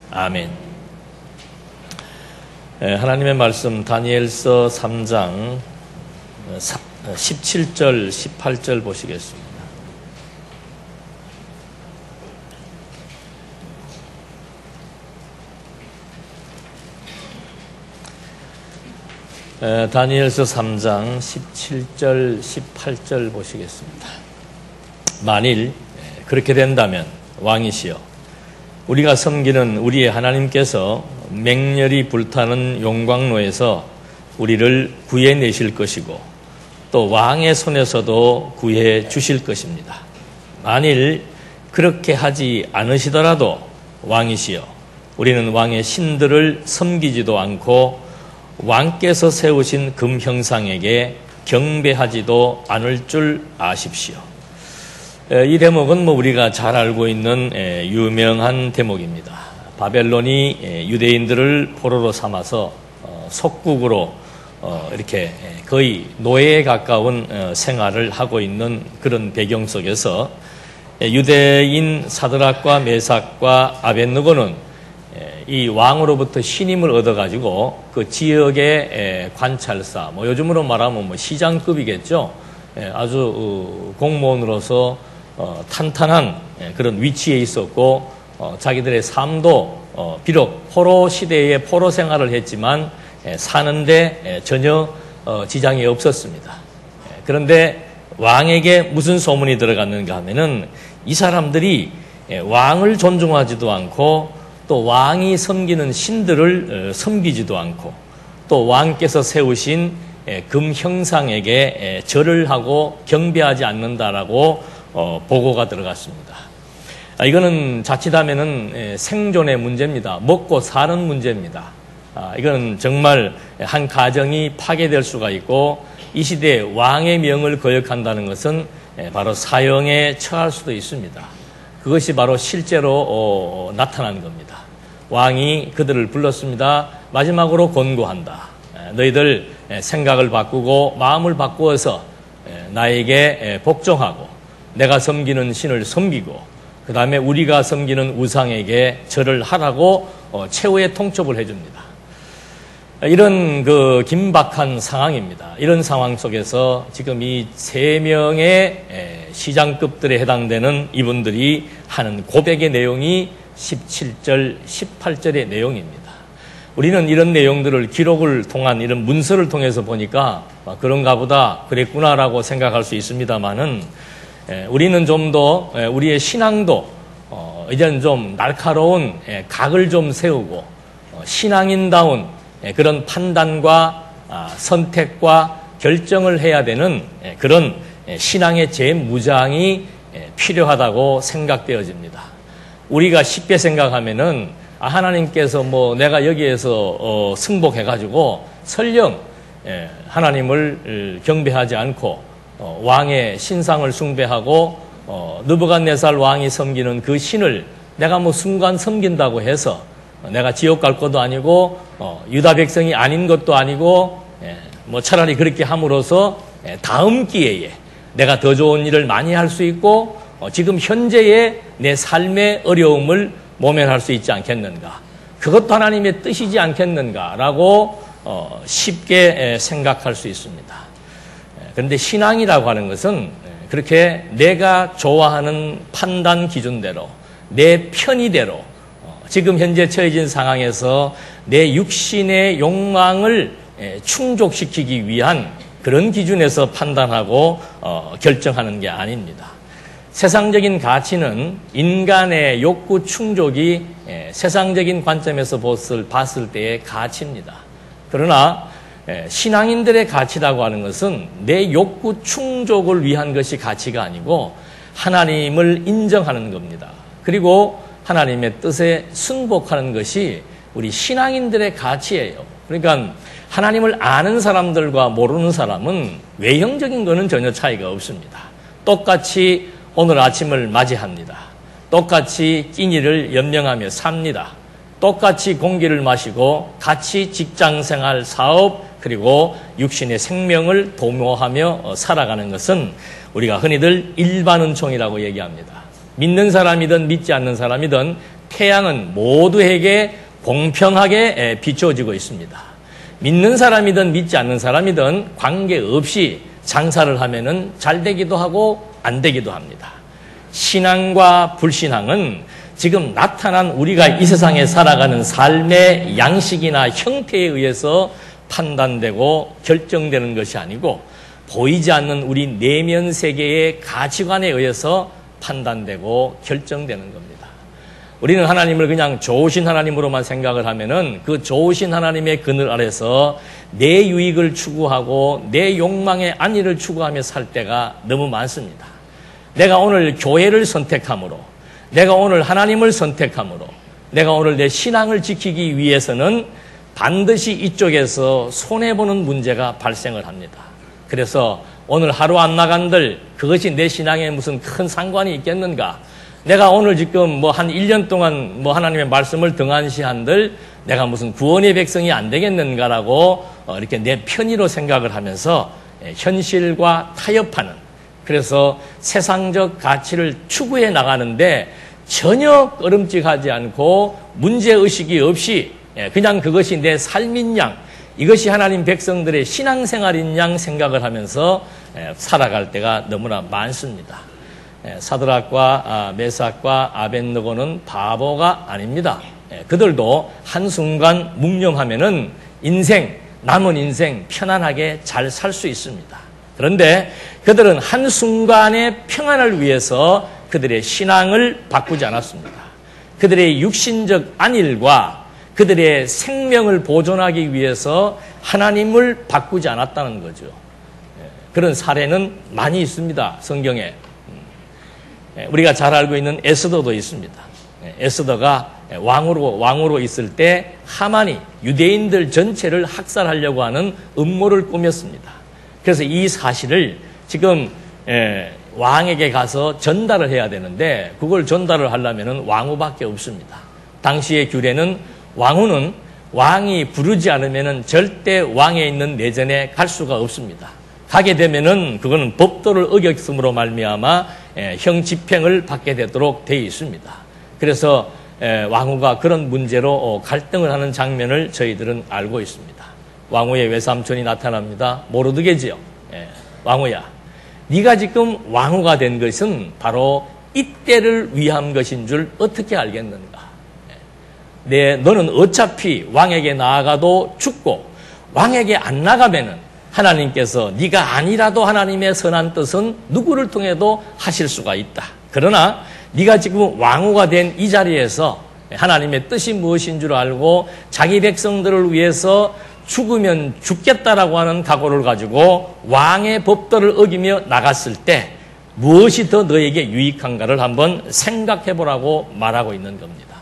아멘. 하나님의 말씀 다니엘서 3장 17절 18절 보시겠습니다. 다니엘서 3장 17절 18절 보시겠습니다. 만일 그렇게 된다면 왕이시여 우리가 섬기는 우리의 하나님께서 맹렬히 불타는 용광로에서 우리를 구해내실 것이고 또 왕의 손에서도 구해 주실 것입니다. 만일 그렇게 하지 않으시더라도 왕이시여 우리는 왕의 신들을 섬기지도 않고 왕께서 세우신 금 형상에게 경배하지도 않을 줄 아십시오. 이 대목은 우리가 잘 알고 있는 유명한 대목입니다. 바벨론이 유대인들을 포로로 삼아서 속국으로 이렇게 거의 노예에 가까운 생활을 하고 있는 그런 배경 속에서 유대인 사드락과 메삭과 아벳느고는 이 왕으로부터 신임을 얻어가지고 그 지역의 관찰사, 요즘으로 말하면 시장급이겠죠. 아주 공무원으로서 탄탄한 그런 위치에 있었고 자기들의 삶도 비록 포로 시대에 포로 생활을 했지만 사는데 전혀 지장이 없었습니다. 그런데 왕에게 무슨 소문이 들어갔는가 하면은 이 사람들이 왕을 존중하지도 않고 또 왕이 섬기는 신들을 섬기지도 않고 또 왕께서 세우신 금 형상에게 절을 하고 경배하지 않는다라고 보고가 들어갔습니다. 이거는 자칫하면은 생존의 문제입니다. 먹고 사는 문제입니다. 이거는 정말 한 가정이 파괴될 수가 있고 이 시대에 왕의 명을 거역한다는 것은 바로 사형에 처할 수도 있습니다. 그것이 바로 실제로 나타난 겁니다. 왕이 그들을 불렀습니다. 마지막으로 권고한다. 너희들 생각을 바꾸고 마음을 바꾸어서 나에게 복종하고 내가 섬기는 신을 섬기고 그 다음에 우리가 섬기는 우상에게 절을 하라고 최후의 통첩을 해줍니다. 이런 그 긴박한 상황입니다. 이런 상황 속에서 지금 이 3명의 시장급들에 해당되는 이분들이 하는 고백의 내용이 17절, 18절의 내용입니다. 우리는 이런 내용들을 기록을 통한 이런 문서를 통해서 보니까 그런가 보다 그랬구나라고 생각할 수 있습니다만은 우리는 좀 더 우리의 신앙도 이제는 좀 날카로운 각을 좀 세우고 신앙인다운 그런 판단과 선택과 결정을 해야 되는 그런 신앙의 재무장이 필요하다고 생각되어집니다. 우리가 쉽게 생각하면은 하나님께서 내가 여기에서 승복해가지고 설령 하나님을 경배하지 않고 왕의 신상을 숭배하고 느부갓네살 왕이 섬기는 그 신을 내가 순간 섬긴다고 해서 내가 지옥 갈 것도 아니고 유다 백성이 아닌 것도 아니고 차라리 그렇게 함으로써 다음 기회에 내가 더 좋은 일을 많이 할 수 있고 지금 현재의 내 삶의 어려움을 모면할 수 있지 않겠는가. 그것도 하나님의 뜻이지 않겠는가라고 쉽게 생각할 수 있습니다. 그런데 신앙이라고 하는 것은 그렇게 내가 좋아하는 판단 기준대로 내 편의대로 지금 현재 처해진 상황에서 내 육신의 욕망을 충족시키기 위한 그런 기준에서 판단하고 결정하는 게 아닙니다. 세상적인 가치는 인간의 욕구 충족이 세상적인 관점에서 봤을 때의 가치입니다. 그러나 신앙인들의 가치라고 하는 것은 내 욕구 충족을 위한 것이 가치가 아니고 하나님을 인정하는 겁니다. 그리고 하나님의 뜻에 순복하는 것이 우리 신앙인들의 가치예요. 그러니까 하나님을 아는 사람들과 모르는 사람은 외형적인 거는 전혀 차이가 없습니다. 똑같이 오늘 아침을 맞이합니다. 똑같이 끼니를 연명하며 삽니다. 똑같이 공기를 마시고 같이 직장생활, 사업 그리고 육신의 생명을 도모하며 살아가는 것은 우리가 흔히들 일반은총이라고 얘기합니다. 믿는 사람이든 믿지 않는 사람이든 태양은 모두에게 공평하게 비춰지고 있습니다. 믿는 사람이든 믿지 않는 사람이든 관계없이 장사를 하면은 잘 되기도 하고 안 되기도 합니다. 신앙과 불신앙은 지금 나타난 우리가 이 세상에 살아가는 삶의 양식이나 형태에 의해서 판단되고 결정되는 것이 아니고 보이지 않는 우리 내면 세계의 가치관에 의해서 판단되고 결정되는 겁니다. 우리는 하나님을 그냥 좋으신 하나님으로만 생각을 하면은 그 좋으신 하나님의 그늘 아래서 내 유익을 추구하고 내 욕망의 안위를 추구하며 살 때가 너무 많습니다. 내가 오늘 교회를 선택함으로, 내가 오늘 하나님을 선택함으로, 내가 오늘 내 신앙을 지키기 위해서는 반드시 이쪽에서 손해보는 문제가 발생을 합니다. 그래서 오늘 하루 안 나간들 그것이 내 신앙에 무슨 큰 상관이 있겠는가? 내가 오늘 지금 한 1년 동안 하나님의 말씀을 등한시한들 내가 무슨 구원의 백성이 안 되겠는가라고 이렇게 내 편의로 생각을 하면서 현실과 타협하는, 그래서 세상적 가치를 추구해 나가는데 전혀 꺼름직하지 않고 문제의식이 없이 그냥 그것이 내 삶인 양, 이것이 하나님 백성들의 신앙생활인 양 생각을 하면서 살아갈 때가 너무나 많습니다. 사드락과 메삭과 아벳느고는 바보가 아닙니다. 그들도 한순간 묵념하면은 남은 인생 편안하게 잘 살 수 있습니다. 그런데 그들은 한순간의 평안을 위해서 그들의 신앙을 바꾸지 않았습니다. 그들의 육신적 안일과 그들의 생명을 보존하기 위해서 하나님을 바꾸지 않았다는 거죠. 그런 사례는 많이 있습니다. 성경에. 우리가 잘 알고 있는 에스더도 있습니다. 에스더가 왕으로 있을 때 하만이 유대인들 전체를 학살하려고 하는 음모를 꾸몄습니다. 그래서 이 사실을 지금 왕에게 가서 전달을 해야 되는데 그걸 전달을 하려면 왕후밖에 없습니다. 당시의 규례는 왕후는 왕이 부르지 않으면 절대 왕에 있는 내전에 갈 수가 없습니다. 가게 되면은 그거는 법도를 어겼음으로 말미암아 형 집행을 받게 되도록 되어 있습니다. 그래서 왕후가 그런 문제로 갈등을 하는 장면을 저희들은 알고 있습니다. 왕후의 외삼촌이 나타납니다. 모르드게지요. 왕후야, 네가 지금 왕후가 된 것은 바로 이때를 위한 것인 줄 어떻게 알겠는가? 너는 어차피 왕에게 나아가도 죽고 왕에게 안 나가면은 하나님께서 네가 아니라도 하나님의 선한 뜻은 누구를 통해도 하실 수가 있다. 그러나 네가 지금 왕후가 된 이 자리에서 하나님의 뜻이 무엇인 줄 알고 자기 백성들을 위해서 죽으면 죽겠다라고 하는 각오를 가지고 왕의 법도를 어기며 나갔을 때 무엇이 더 너에게 유익한가를 한번 생각해보라고 말하고 있는 겁니다.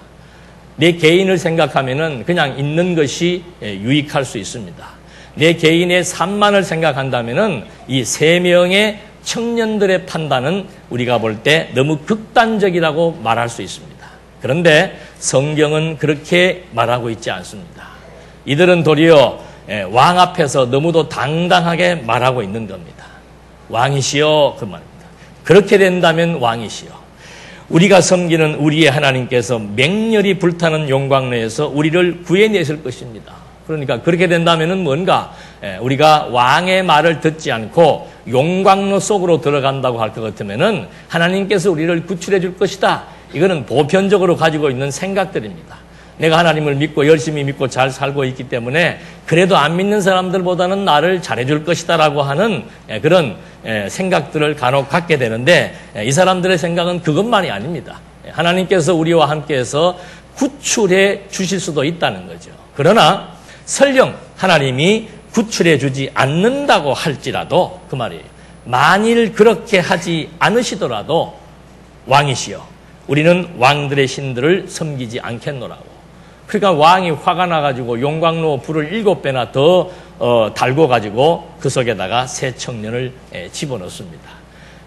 내 개인을 생각하면은 그냥 있는 것이 유익할 수 있습니다. 내 개인의 삶만을 생각한다면은 이 3명의 청년들의 판단은 우리가 볼 때 너무 극단적이라고 말할 수 있습니다. 그런데 성경은 그렇게 말하고 있지 않습니다. 이들은 도리어 왕 앞에서 너무도 당당하게 말하고 있는 겁니다. 왕이시여, 그 말입니다. 그렇게 된다면 왕이시여, 우리가 섬기는 우리의 하나님께서 맹렬히 불타는 용광로에서 우리를 구해내실 것입니다. 그러니까 그렇게 된다면은 뭔가 우리가 왕의 말을 듣지 않고 용광로 속으로 들어간다고 할 것 같으면은 하나님께서 우리를 구출해 줄 것이다. 이거는 보편적으로 가지고 있는 생각들입니다. 내가 하나님을 믿고 열심히 믿고 잘 살고 있기 때문에 그래도 안 믿는 사람들보다는 나를 잘해 줄 것이다라고 하는 그런 생각들을 간혹 갖게 되는데 이 사람들의 생각은 그것만이 아닙니다. 하나님께서 우리와 함께해서 구출해 주실 수도 있다는 거죠. 그러나 설령 하나님이 구출해 주지 않는다고 할지라도 그 말이에요. 만일 그렇게 하지 않으시더라도 왕이시여, 우리는 왕들의 신들을 섬기지 않겠노라고. 그러니까 왕이 화가 나가지고 용광로 불을 7배나 더 달고 가지고 그 속에다가 새 청년을 집어넣습니다.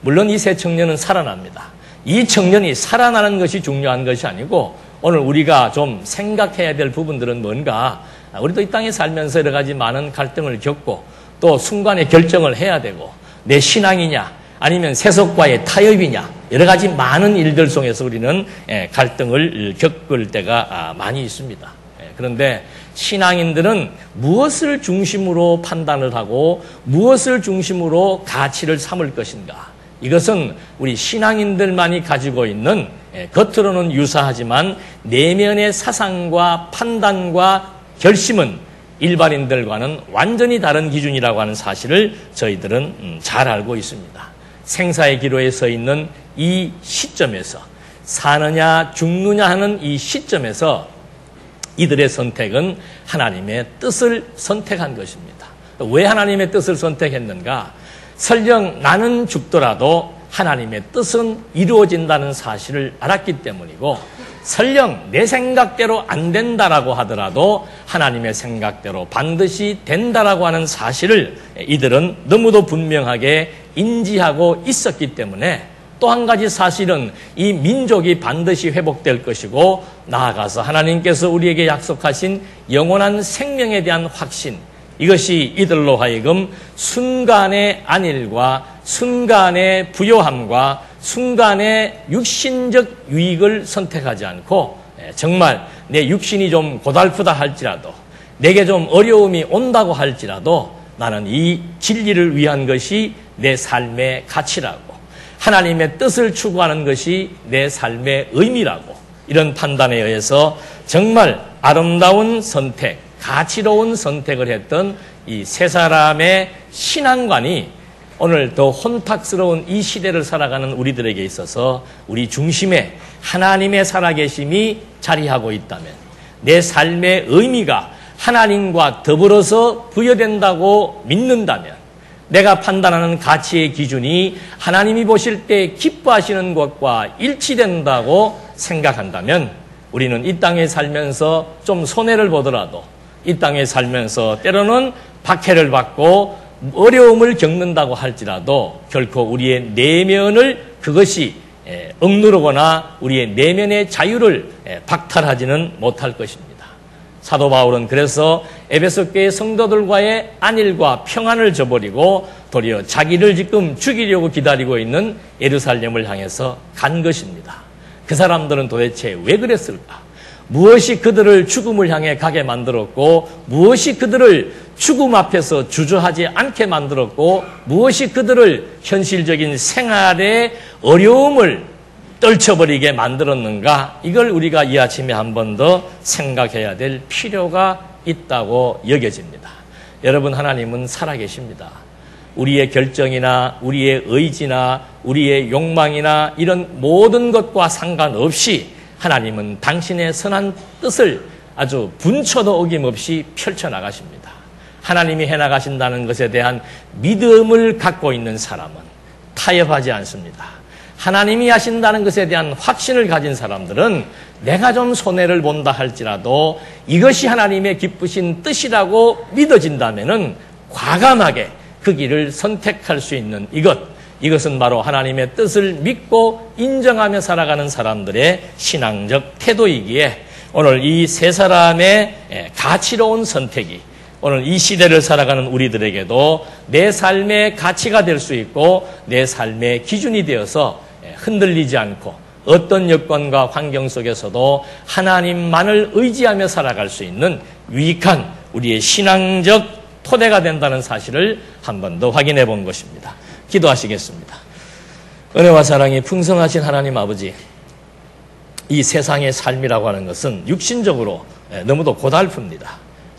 물론 이 새 청년은 살아납니다. 이 청년이 살아나는 것이 중요한 것이 아니고 오늘 우리가 좀 생각해야 될 부분들은 뭔가, 우리도 이 땅에 살면서 여러 가지 많은 갈등을 겪고 또 순간에 결정을 해야 되고 내 신앙이냐 아니면 세속과의 타협이냐 여러 가지 많은 일들 속에서 우리는 갈등을 겪을 때가 많이 있습니다. 그런데 신앙인들은 무엇을 중심으로 판단을 하고 무엇을 중심으로 가치를 삼을 것인가? 이것은 우리 신앙인들만이 가지고 있는 겉으로는 유사하지만 내면의 사상과 판단과 결심은 일반인들과는 완전히 다른 기준이라고 하는 사실을 저희들은 잘 알고 있습니다. 생사의 기로에 서 있는 이 시점에서 사느냐 죽느냐 하는 이 시점에서 이들의 선택은 하나님의 뜻을 선택한 것입니다. 왜 하나님의 뜻을 선택했는가? 설령 나는 죽더라도 하나님의 뜻은 이루어진다는 사실을 알았기 때문이고, 설령 내 생각대로 안 된다라고 하더라도 하나님의 생각대로 반드시 된다라고 하는 사실을 이들은 너무도 분명하게 인지하고 있었기 때문에, 또 한 가지 사실은 이 민족이 반드시 회복될 것이고 나아가서 하나님께서 우리에게 약속하신 영원한 생명에 대한 확신, 이것이 이들로 하여금 순간의 안일과 순간의 부요함과 순간의 육신적 유익을 선택하지 않고 정말 내 육신이 좀 고달프다 할지라도, 내게 좀 어려움이 온다고 할지라도 나는 이 진리를 위한 것이 내 삶의 가치라고, 하나님의 뜻을 추구하는 것이 내 삶의 의미라고, 이런 판단에 의해서 정말 아름다운 선택, 가치로운 선택을 했던 이 세 사람의 신앙관이 오늘 더 혼탁스러운 이 시대를 살아가는 우리들에게 있어서 우리 중심에 하나님의 살아계심이 자리하고 있다면, 내 삶의 의미가 하나님과 더불어서 부여된다고 믿는다면, 내가 판단하는 가치의 기준이 하나님이 보실 때 기뻐하시는 것과 일치된다고 생각한다면, 우리는 이 땅에 살면서 좀 손해를 보더라도, 이 땅에 살면서 때로는 박해를 받고 어려움을 겪는다고 할지라도 결코 우리의 내면을 그것이 억누르거나 우리의 내면의 자유를 박탈하지는 못할 것입니다. 사도 바울은 그래서 에베소 교회 성도들과의 안일과 평안을 저버리고 도리어 자기를 지금 죽이려고 기다리고 있는 예루살렘을 향해서 간 것입니다. 그 사람들은 도대체 왜 그랬을까? 무엇이 그들을 죽음을 향해 가게 만들었고, 무엇이 그들을 죽음 앞에서 주저하지 않게 만들었고, 무엇이 그들을 현실적인 생활의 어려움을 떨쳐버리게 만들었는가? 이걸 우리가 이 아침에 한 번 더 생각해야 될 필요가 있다고 여겨집니다. 여러분, 하나님은 살아계십니다. 우리의 결정이나 우리의 의지나 우리의 욕망이나 이런 모든 것과 상관없이 하나님은 당신의 선한 뜻을 아주 분초도 어김없이 펼쳐나가십니다. 하나님이 해나가신다는 것에 대한 믿음을 갖고 있는 사람은 타협하지 않습니다. 하나님이 하신다는 것에 대한 확신을 가진 사람들은 내가 좀 손해를 본다 할지라도 이것이 하나님의 기쁘신 뜻이라고 믿어진다면은 과감하게 그 길을 선택할 수 있는 이것은 바로 하나님의 뜻을 믿고 인정하며 살아가는 사람들의 신앙적 태도이기에, 오늘 이 세 사람의 가치로운 선택이 오늘 이 시대를 살아가는 우리들에게도 내 삶의 가치가 될 수 있고 내 삶의 기준이 되어서 흔들리지 않고 어떤 여건과 환경 속에서도 하나님만을 의지하며 살아갈 수 있는 유익한 우리의 신앙적 토대가 된다는 사실을 한 번 더 확인해 본 것입니다. 기도하시겠습니다. 은혜와 사랑이 풍성하신 하나님 아버지, 이 세상의 삶이라고 하는 것은 육신적으로 너무도 고달픕니다.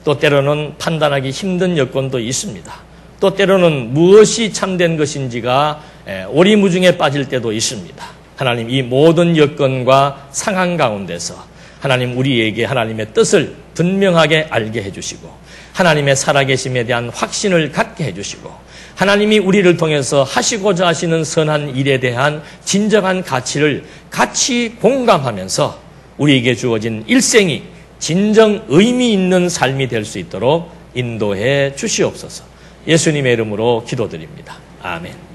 또 때로는 판단하기 힘든 여건도 있습니다. 또 때로는 무엇이 참된 것인지가 오리무중에 빠질 때도 있습니다. 하나님, 이 모든 여건과 상황 가운데서 하나님 우리에게 하나님의 뜻을 분명하게 알게 해주시고 하나님의 살아계심에 대한 확신을 갖게 해주시고 하나님이 우리를 통해서 하시고자 하시는 선한 일에 대한 진정한 가치를 같이 공감하면서 우리에게 주어진 일생이 진정 의미 있는 삶이 될 수 있도록 인도해 주시옵소서. 예수님의 이름으로 기도드립니다. 아멘.